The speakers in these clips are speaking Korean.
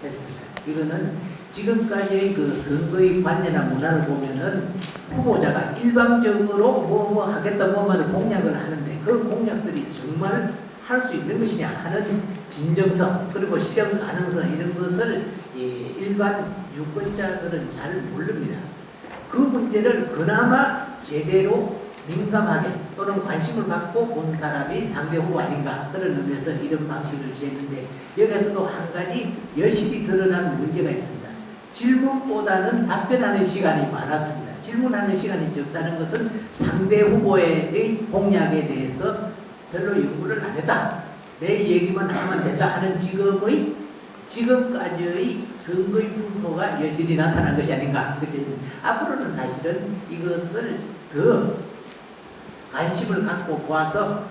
했습니다. 이거는 지금까지의 그 선거의 관례나 문화를 보면은 후보자가 일방적으로 뭐 하겠다 뭐만 공약을 하는데 그 공약들이 정말 할 수 있는 것이냐 하는 진정성 그리고 실현 가능성 이런 것을 일반 유권자들은 잘 모릅니다. 그 문제를 그나마 제대로 민감하게 또는 관심을 갖고 본 사람이 상대 후보 아닌가 그런 의미에서 이런 방식을 취했는데 여기에서도 한 가지 여실히 드러난 문제가 있습니다. 질문보다는 답변하는 시간이 많았습니다. 질문하는 시간이 적다는 것은 상대 후보의 공약에 대해서 별로 연구를 안 했다. 내 얘기만 하면 된다 하는 지금까지의 선거의 풍토가 여실히 나타난 것이 아닌가. 그렇게 앞으로는 사실은 이것을 더 관심을 갖고 보아서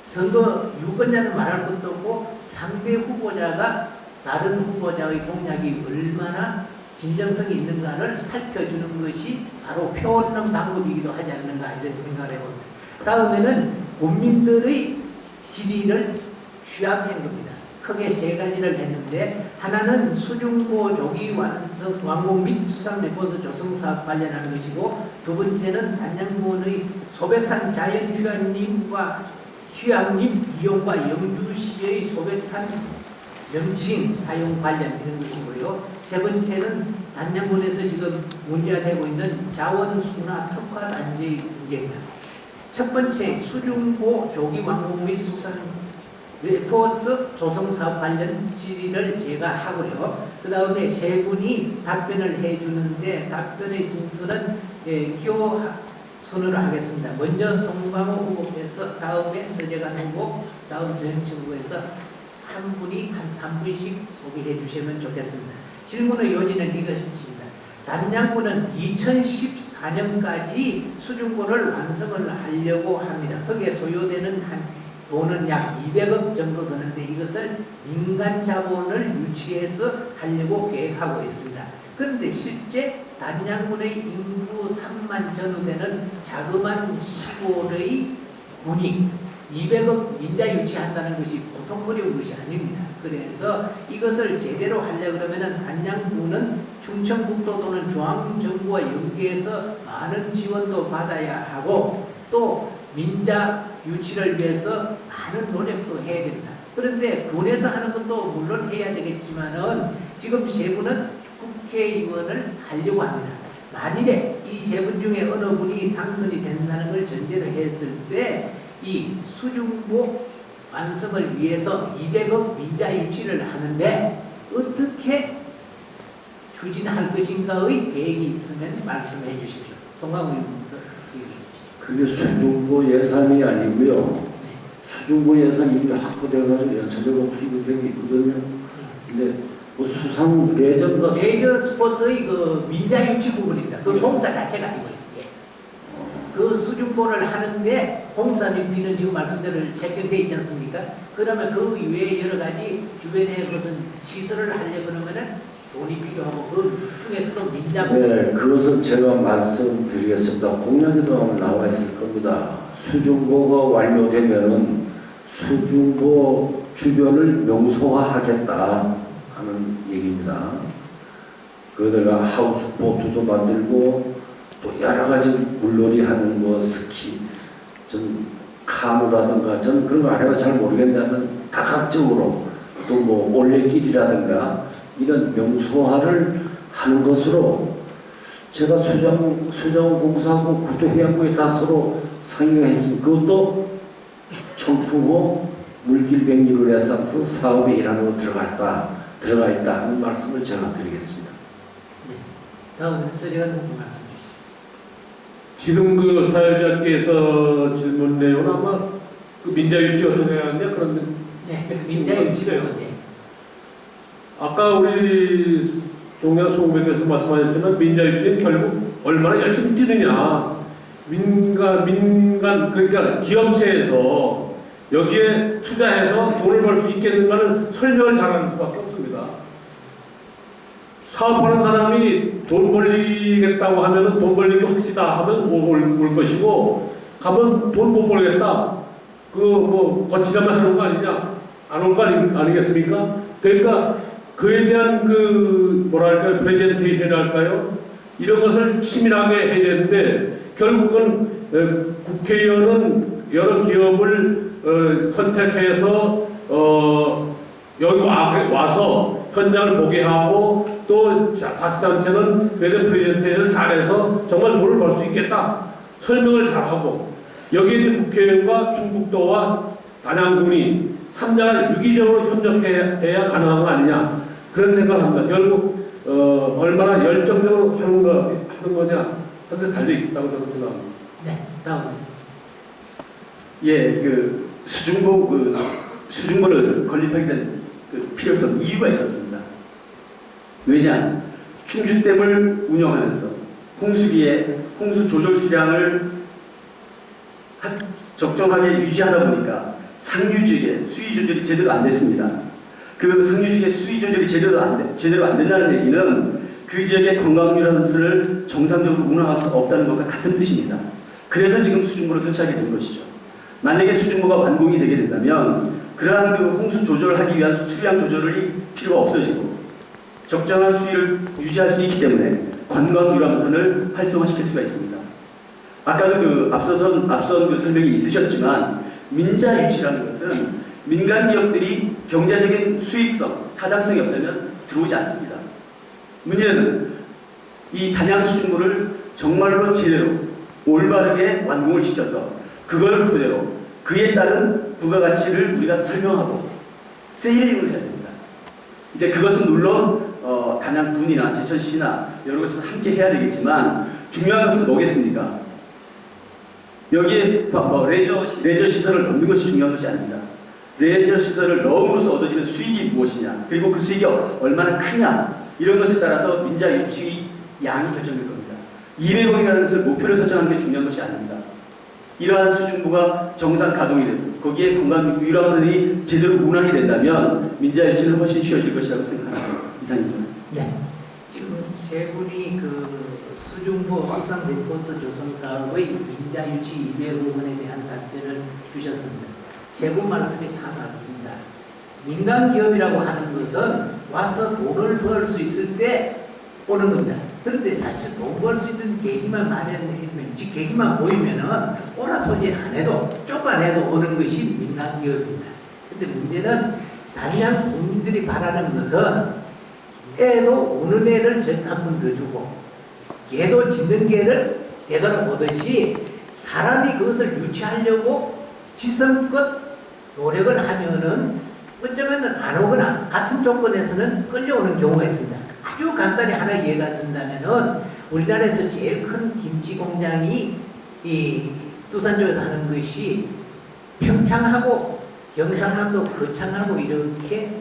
선거 유권자는 말할 것도 없고 상대 후보자가 다른 후보자의 공약이 얼마나 진정성이 있는가를 살펴주는 것이 바로 표 얻는 방법이기도 하지 않는가 이런 생각을 해봅니다. 다음에는 국민들의 질의를 취합한 겁니다. 크게 세 가지를 했는데 하나는 수중보 조기 완공 및 수상 레포트 조성 사업 관련한 것이고 두 번째는 단양군의 소백산 자연 휴양림 이용과 영주시의 소백산 명칭 사용 관련 이런 것이고요. 세 번째는 단양군에서 지금 문제가 되고 있는 자원순화 특화 단지의 문제입니다. 첫 번째 수중보 조기 완공 및 수상 레포트 조성 사업 관련 질의를 제가 하고요. 그 다음에 세 분이 답변을 해주는데 답변의 순서는 기호 순으로 하겠습니다. 먼저 송광호 후보께서 다음에 서재관 후보, 다음 정영철 후보에서 한 분이 한 3분씩 소개해 주시면 좋겠습니다. 질문의 요지는 이것입니다. 단양군은 2014년까지 수중보를 완성을 하려고 합니다. 거기에 소요되는 돈은 약 200억 정도 드는데 이것을 민간 자본을 유치해서 하려고 계획하고 있습니다. 그런데 실제 단양군의 인구 3만 전후 되는 자그마한 시골의 군이 200억 민자 유치한다는 것이 보통 어려운 것이 아닙니다. 그래서 이것을 제대로 하려고 그러면은 단양군은 충청북도 또는 중앙정부와 연계해서 많은 지원도 받아야 하고 또 민자 유치를 위해서 많은 노력도 해야 됩니다. 그런데 군에서 하는 것도 물론 해야 되겠지만은 지금 세 분은 국회의원을 하려고 합니다. 만일에 이 세 분 중에 어느 분이 당선이 된다는 걸 전제로 했을 때 이 수중보 완성을 위해서 200억 민자 유치를 하는데 어떻게 추진할 것인가의 계획이 있으면 말씀해 주십시오. 송강호 의원부터 얘기해 주십시오. 그게 수중보 예산이 아니고요. 수중보 예산이 이미 확보돼가지고 연차적으로 투입이 되고 있거든요. 근데 뭐 수상 레저 스포츠의 그 민자 유치 부분입니다. 그 공사 자체가 아니고요. 그 수중보를 하는데 공사비는 지금 말씀대로 책정되어 있지 않습니까? 그러면 그 이외에 여러 가지 주변에 무슨 시설을 하려고 그러면은 돈이 필요하고 그 중에서도 민자 네, 그것은 제가 말씀드리겠습니다. 공약에도 나와 있을 겁니다. 수중보가 완료되면은 수중보 주변을 명소화하겠다 하는 얘기입니다. 그러다가 하우스보트도 만들고 또 여러 가지 물놀이 하는 뭐 스키, 좀 카누라든가 저는 그런 거 안 해봐 잘 모르겠는데 하여튼 다각적으로 또 뭐 올레길이라든가 이런 명소화를 하는 것으로 제가 수자원공사하고 구도해양국에 다 서로 상의가 했습니다. 그것도 청풍호 물길백리 르네상스 사업의 일환으로 들어가 있다 하는 말씀을 제가 드리겠습니다. 네. 다음은 서재관 후보 말씀 주시죠. 지금 그 사회자께서 질문 내용은 아마 그 민자 유치 어떻게 하는데 그런데 네, 민자 유치를 네. 아까 우리 동양 소고객께서 말씀하셨지만 민자 유치는 결국 얼마나 열심히 뛰느냐 민간 그러니까 기업체에서 여기에 투자해서 돈을 벌 수 있겠는가를 설명을 잘하는 수밖에 없습니다. 사업하는 사람이 돈 벌리겠다고 하면은 돈 벌리기 확실하다 하면 올 것이고 가면 돈 못 벌겠다 그 뭐 거치자만 하는 거 아니냐 안 올 거 아니겠습니까? 그러니까 그에 대한 그 뭐랄까 프레젠테이션 할까요? 이런 것을 치밀하게 해야 되는데 결국은 국회의원은 여러 기업을 컨택해서 여기 와서 현장을 보게 하고 또 자치단체는 그에 대한 프레젠테이션을 잘해서 정말 돈을 벌 수 있겠다 설명을 잘하고 여기에 있는 국회의원과 충북도와 단양군이 3자가 유기적으로 협력해야 가능한 거 아니냐 그런 생각을 합니다. 결국 얼마나 열정적으로 하는 거냐 한데 달려있다고 저는 생각합니다. 네, 다음. 예, 그 수중보를 건립하게 된 그 필요성 이유가 있었습니다. 왜냐, 충주댐을 운영하면서 홍수기에 홍수 조절 수량을 적정하게 유지하다 보니까 상류지역의 수위 조절이 제대로 안 됐습니다. 그 상류지역의 수위 조절이 제대로 안 된다는 얘기는 그 지역의 관광유람선을 정상적으로 운항할 수 없다는 것과 같은 뜻입니다. 그래서 지금 수중보를 설치하게 된 것이죠. 만약에 수중보가 완공이 되게 된다면 그러한 그 홍수 조절을 하기 위한 수량 조절이 필요가 없어지고 적정한 수위를 유지할 수 있기 때문에 관광유람선을 활성화시킬 수가 있습니다. 아까도 그 앞선 그 설명이 있으셨지만 민자 유치라는 것은 민간 기업들이 경제적인 수익성, 타당성이 없다면 들어오지 않습니다. 문제는 이 단양 수중보를 정말로 제대로 올바르게 완공을 시켜서 그걸 토대로 그에 따른 부가가치를 우리가 설명하고 세일링을 해야 됩니다. 이제 그것은 물론 단양군이나 제천시나 여러 곳에서 함께 해야 되겠지만 중요한 것은 뭐겠습니까? 여기에 레저 시설을 넣는 것이 중요한 것이 아닙니다. 레저 시설을 넣음으로써 얻어지는 수익이 무엇이냐, 그리고 그 수익이 얼마나 크냐, 이런 것에 따라서 민자 유치 양이 결정될 겁니다. 200억이라는 것을 목표를 설정하는 게 중요한 것이 아닙니다. 이러한 수중보가 정상 가동이 되고 거기에 관광 유람선이 제대로 운항이 된다면 민자 유치는 훨씬 쉬워질 것이라고 생각합니다. 이상입니다. 네. 지금 세 분이 그 수중보 수상 ред코스 조성 사업의 민자 유치 200억 원에 대한 답변을 주셨습니다. 세 분 말씀이 다 맞습니다. 민간 기업이라고 하는 것은 와서 돈을 벌 수 있을 때 오는 겁니다. 그런데 사실 돈 벌 수 있는 계기만 마련해주면, 즉 계기만 보이면은 오라 소리 안 해도 조금만 해도 오는 것이 민간 기업입니다. 근데 문제는 단양 국민들이 바라는 것은 애도 오는 애를 저한테 한 번 더 주고 개도 짖는 개를 되돌아보듯이 사람이 그것을 유치하려고 지성껏 노력을 하면은 어쩌면 안 오거나 같은 조건에서는 끌려오는 경우가 있습니다. 아주 간단히 하나 이해가 된다면은 우리나라에서 제일 큰 김치 공장이 이 두산 쪽에서 하는 것이 평창하고 경상남도 거창하고 이렇게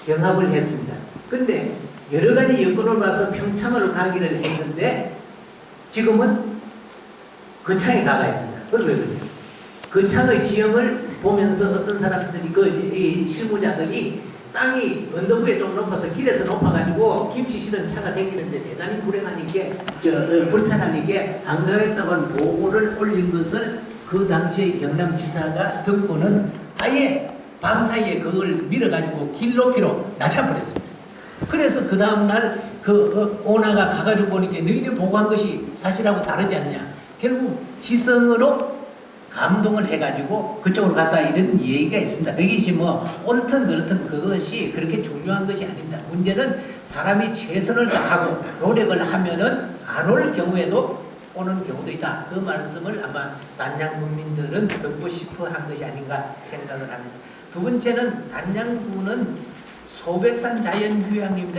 경합을 했습니다. 근데 여러 가지 여건을 봐서 평창으로 가기를 했는데 지금은 거창에 나가 있습니다. 그건 왜 그래요? 거창의 지형을 보면서 어떤 사람들이 이 실무자들이 땅이 언덕 위에 좀 높아서 길에서 높아가지고 김치 실은 차가 다니는데 대단히 불편하니까 안 가겠다고 보고를 올린 것을 그 당시에 경남지사가 듣고는 아예 밤사이에 그걸 밀어가지고 길 높이로 낮춰버렸습니다. 그래서 그 다음날 그 오나가 가가지고 보니까 너희들 보고한 것이 사실하고 다르지 않냐. 결국 지성으로 감동을 해가지고 그쪽으로 갔다 이런 얘기가 있습니다. 그것이 뭐 옳든 그렇든 그것이 그렇게 중요한 것이 아닙니다. 문제는 사람이 최선을 다하고 노력을 하면은 안 올 경우에도 오는 경우도 있다. 그 말씀을 아마 단양 국민들은 듣고 싶어 한 것이 아닌가 생각을 합니다. 두 번째는 단양군은 소백산 자연휴양림이라